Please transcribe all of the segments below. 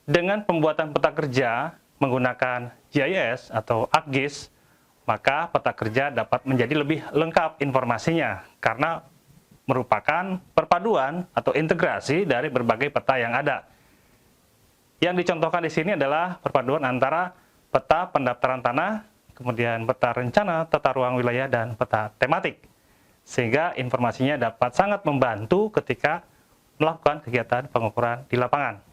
Dengan pembuatan peta kerja menggunakan GIS atau ArcGIS, maka peta kerja dapat menjadi lebih lengkap informasinya karena merupakan perpaduan atau integrasi dari berbagai peta yang ada. Yang dicontohkan di sini adalah perpaduan antara peta pendaftaran tanah, kemudian peta rencana tata ruang wilayah, dan peta tematik. Sehingga informasinya dapat sangat membantu ketika melakukan kegiatan pengukuran di lapangan.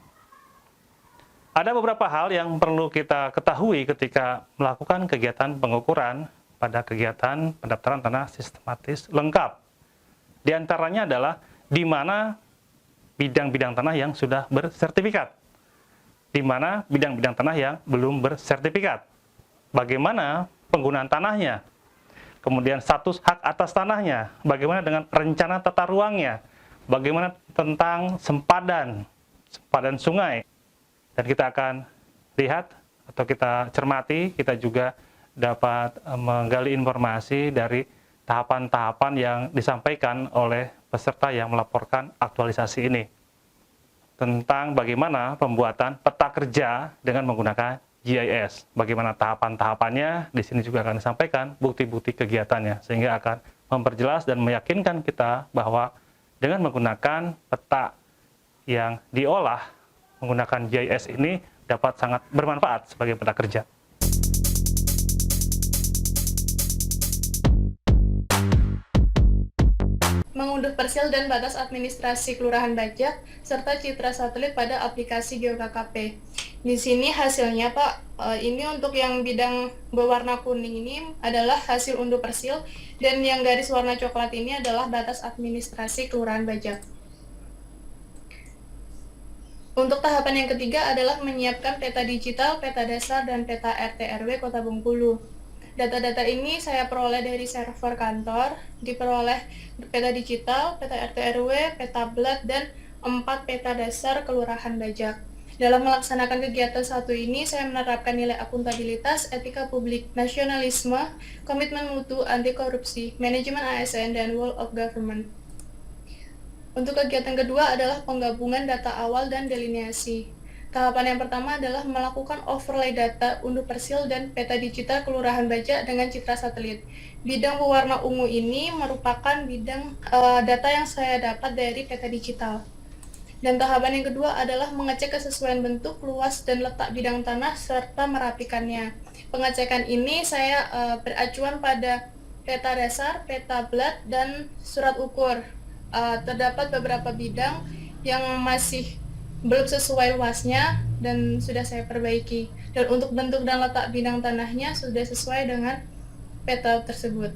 Ada beberapa hal yang perlu kita ketahui ketika melakukan kegiatan pengukuran pada kegiatan pendaftaran tanah sistematis lengkap. Di antaranya adalah di mana bidang-bidang tanah yang sudah bersertifikat, di mana bidang-bidang tanah yang belum bersertifikat, bagaimana penggunaan tanahnya, kemudian status hak atas tanahnya, bagaimana dengan rencana tata ruangnya, bagaimana tentang sempadan sungai. Dan kita akan lihat atau kita cermati, kita juga dapat menggali informasi dari tahapan-tahapan yang disampaikan oleh peserta yang melaporkan aktualisasi ini. Tentang bagaimana pembuatan peta kerja dengan menggunakan GIS. Bagaimana tahapan-tahapannya, di sini juga akan disampaikan bukti-bukti kegiatannya. Sehingga akan memperjelas dan meyakinkan kita bahwa dengan menggunakan peta yang diolah menggunakan GIS ini dapat sangat bermanfaat sebagai peta kerja. Mengunduh persil dan batas administrasi Kelurahan Bajak, serta citra satelit pada aplikasi GeoKKP. Di sini hasilnya, Pak, ini untuk yang bidang berwarna kuning ini adalah hasil unduh persil, dan yang garis warna coklat ini adalah batas administrasi Kelurahan Bajak. Untuk tahapan yang ketiga adalah menyiapkan peta digital, peta dasar, dan peta RT/RW Kota Bengkulu. Data-data ini saya peroleh dari server kantor, diperoleh peta digital, peta RT/RW, peta plat, dan 4 peta dasar Kelurahan Bajak. Dalam melaksanakan kegiatan satu ini, saya menerapkan nilai akuntabilitas, etika publik, nasionalisme, komitmen mutu, anti korupsi, manajemen ASN, dan whole of government. Untuk kegiatan kedua adalah penggabungan data awal dan delineasi. Tahapan yang pertama adalah melakukan overlay data unduh persil dan peta digital Kelurahan Bajak dengan citra satelit. Bidang berwarna ungu ini merupakan bidang data yang saya dapat dari peta digital. Dan tahapan yang kedua adalah mengecek kesesuaian bentuk, luas, dan letak bidang tanah serta merapikannya. Pengecekan ini saya beracuan pada peta dasar, peta plat, dan surat ukur. Terdapat beberapa bidang yang masih belum sesuai luasnya dan sudah saya perbaiki. Dan untuk bentuk dan letak bidang tanahnya sudah sesuai dengan peta tersebut.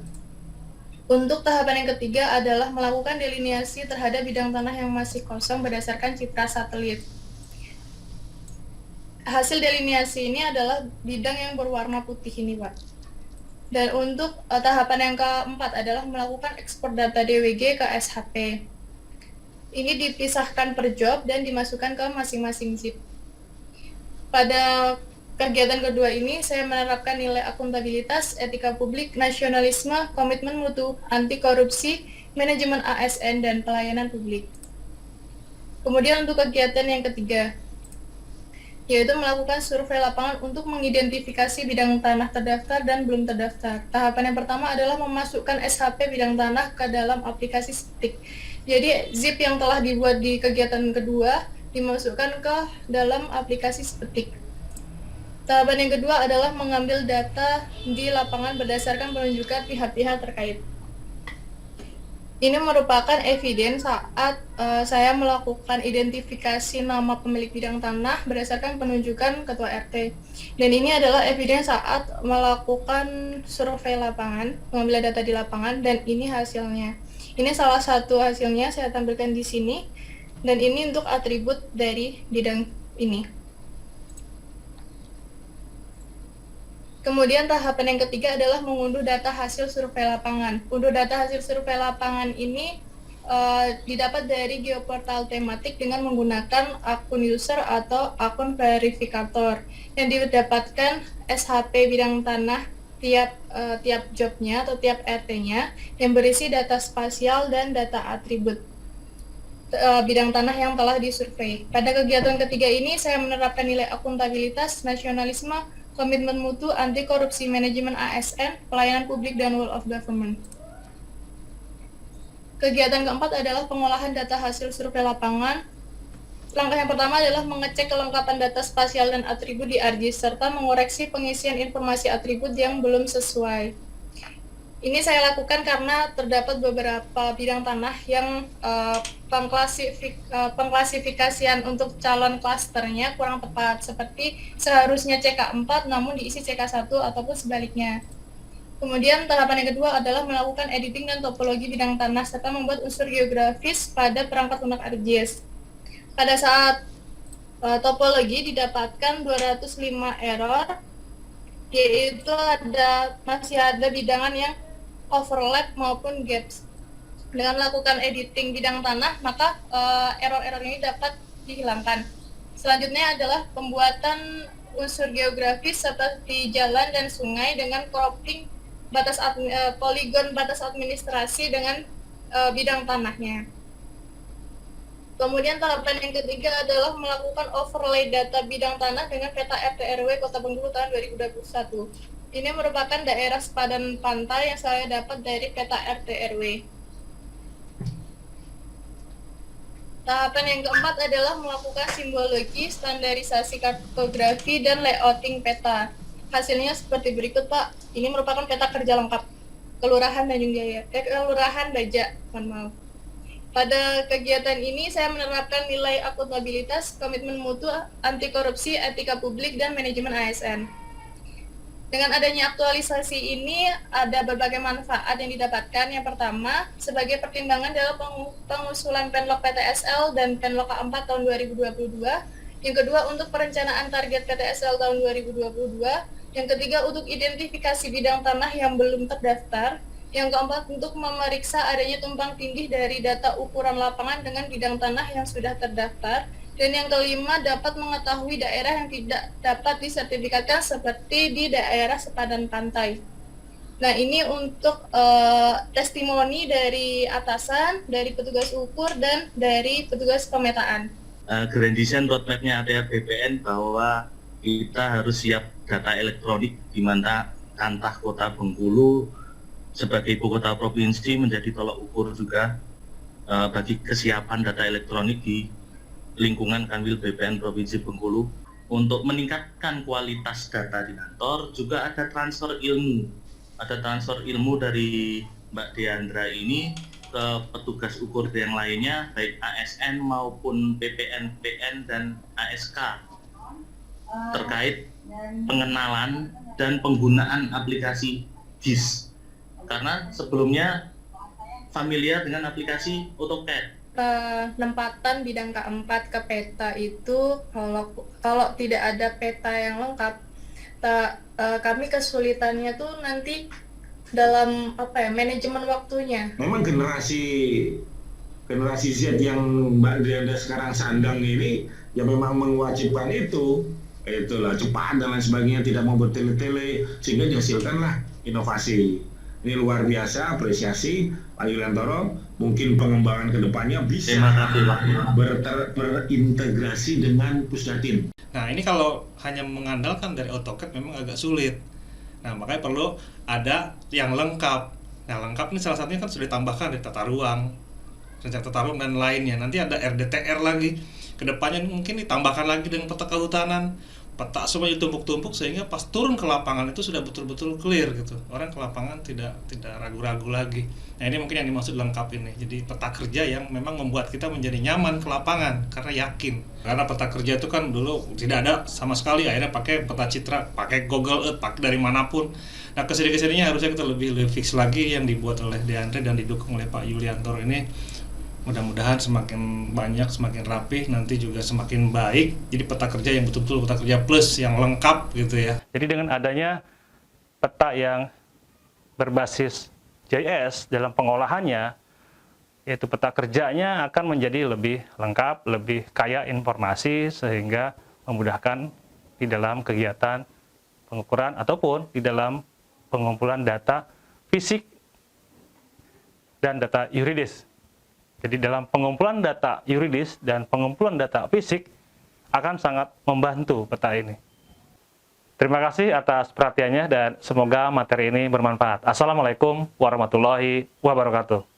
Untuk tahapan yang ketiga adalah melakukan delineasi terhadap bidang tanah yang masih kosong berdasarkan citra satelit. Hasil delineasi ini adalah bidang yang berwarna putih ini, Pak. Dan untuk tahapan yang keempat adalah melakukan ekspor data DWG ke SHP. Ini dipisahkan per job dan dimasukkan ke masing-masing zip. Pada kegiatan kedua ini, saya menerapkan nilai akuntabilitas, etika publik, nasionalisme, komitmen mutu, anti korupsi, manajemen ASN, dan pelayanan publik. Kemudian untuk kegiatan yang ketiga, yaitu melakukan survei lapangan untuk mengidentifikasi bidang tanah terdaftar dan belum terdaftar. Tahapan yang pertama adalah memasukkan SHP bidang tanah ke dalam aplikasi STIK. Jadi zip yang telah dibuat di kegiatan kedua dimasukkan ke dalam aplikasi STIK. Tahapan yang kedua adalah mengambil data di lapangan berdasarkan penunjukan pihak-pihak terkait. Ini merupakan eviden saat saya melakukan identifikasi nama pemilik bidang tanah berdasarkan penunjukan ketua RT. Dan ini adalah eviden saat melakukan survei lapangan, mengambil data di lapangan, dan ini hasilnya. Ini salah satu hasilnya saya tampilkan di sini, dan ini untuk atribut dari bidang ini. Kemudian tahapan yang ketiga adalah mengunduh data hasil survei lapangan. Unduh data hasil survei lapangan ini didapat dari geoportal tematik dengan menggunakan akun user atau akun verifikator yang didapatkan SHP bidang tanah tiap jobnya atau tiap RT-nya yang berisi data spasial dan data atribut. bidang tanah yang telah disurvei. Pada kegiatan ketiga ini, saya menerapkan nilai akuntabilitas, nasionalisme, komitmen mutu, anti korupsi, manajemen ASN, pelayanan publik, dan rule of government. Kegiatan keempat adalah pengolahan data hasil survei lapangan. Langkah yang pertama adalah mengecek kelengkapan data spasial dan atribut di ArcGIS, serta mengoreksi pengisian informasi atribut yang belum sesuai. Ini saya lakukan karena terdapat beberapa bidang tanah yang pengklasifikasian untuk calon klasternya kurang tepat, seperti seharusnya CK4 namun diisi CK1 ataupun sebaliknya. Kemudian tahapan yang kedua adalah melakukan editing dan topologi bidang tanah serta membuat unsur geografis pada perangkat lunak ArcGIS. Pada saat topologi didapatkan 205 error, yaitu masih ada bidangan yang overlap maupun gaps. Dengan melakukan editing bidang tanah, maka error-error ini dapat dihilangkan. Selanjutnya adalah pembuatan unsur geografis seperti jalan dan sungai dengan cropping poligon batas administrasi dengan bidang tanahnya. Kemudian tahapan yang ketiga adalah melakukan overlay data bidang tanah dengan peta RT/RW Kota Bengkulu tahun 2021. Ini merupakan daerah sepadan pantai yang saya dapat dari peta RT/RW. Tahapan yang keempat adalah melakukan simbologi, standarisasi kartografi, dan layouting peta. Hasilnya seperti berikut, Pak. Ini merupakan peta kerja lengkap Kelurahan Kelurahan Baja, mohon maaf. Pada kegiatan ini saya menerapkan nilai akuntabilitas, komitmen mutu, anti korupsi, etika publik, dan manajemen ASN. Dengan adanya aktualisasi ini, ada berbagai manfaat yang didapatkan. Yang pertama, sebagai pertimbangan dalam pengusulan Penlok PTSL dan Penlok K4 tahun 2022. Yang kedua, untuk perencanaan target PTSL tahun 2022. Yang ketiga, untuk identifikasi bidang tanah yang belum terdaftar. Yang keempat, untuk memeriksa adanya tumpang tindih dari data ukuran lapangan dengan bidang tanah yang sudah terdaftar. Dan yang kelima, dapat mengetahui daerah yang tidak dapat disertifikatkan seperti di daerah sepadan pantai. Nah, ini untuk testimoni dari atasan, dari petugas ukur, dan dari petugas pemetaan. Grand Design roadmap-nya ATR BPN bahwa kita harus siap data elektronik, di mana Kantah Kota Bengkulu sebagai ibu kota provinsi menjadi tolak ukur juga bagi kesiapan data elektronik di lingkungan Kanwil BPN Provinsi Bengkulu. Untuk meningkatkan kualitas data di kantor juga ada transfer ilmu. Ada transfer ilmu dari Mbak Deandra ini ke petugas ukur yang lainnya, baik ASN maupun PPN, PN, dan ASK terkait pengenalan dan penggunaan aplikasi GIS. Karena sebelumnya familiar dengan aplikasi AutoCAD. Penempatan bidang K4 ke peta itu kalau tidak ada peta yang lengkap, kami kesulitannya tuh nanti dalam manajemen waktunya. Memang generasi Z yang Mbak Dianda sekarang sandang ini ya memang mewajibkan itulah cepat dan lain sebagainya, tidak mau bertele-tele, sehingga dihasilkanlah inovasi. Ini luar biasa, apresiasi Pak Yuliantoro. Mungkin pengembangan kedepannya bisa berintegrasi dengan Pusdatin. Nah, ini kalau hanya mengandalkan dari AutoCAD memang agak sulit. Nah, makanya perlu ada yang lengkap. Nah, lengkap ini salah satunya kan sudah ditambahkan di tata ruang, rencana tata ruang dan lainnya. Nanti ada RDTR lagi. Kedepannya mungkin ditambahkan lagi dengan peta kehutanan. Peta semua ditumpuk-tumpuk sehingga pas turun ke lapangan itu sudah betul-betul clear gitu. Orang ke lapangan tidak ragu-ragu lagi. Nah, ini mungkin yang dimaksud lengkap ini. Jadi peta kerja yang memang membuat kita menjadi nyaman ke lapangan karena yakin. Karena peta kerja itu kan dulu tidak ada sama sekali, akhirnya pakai peta citra, pakai Google Earth, pakai dari manapun. Nah, kesini-kesininya harusnya kita lebih fix lagi yang dibuat oleh Deandre dan didukung oleh Pak Yuliantoro ini. Mudah-mudahan semakin banyak, semakin rapih, nanti juga semakin baik. Jadi peta kerja yang betul-betul peta kerja plus, yang lengkap gitu ya. Jadi dengan adanya peta yang berbasis GIS dalam pengolahannya, yaitu peta kerjanya akan menjadi lebih lengkap, lebih kaya informasi, sehingga memudahkan di dalam kegiatan pengukuran ataupun di dalam pengumpulan data fisik dan data yuridis Jadi dalam pengumpulan data yuridis dan pengumpulan data fisik akan sangat membantu peta ini. Terima kasih atas perhatiannya dan semoga materi ini bermanfaat. Assalamualaikum warahmatullahi wabarakatuh.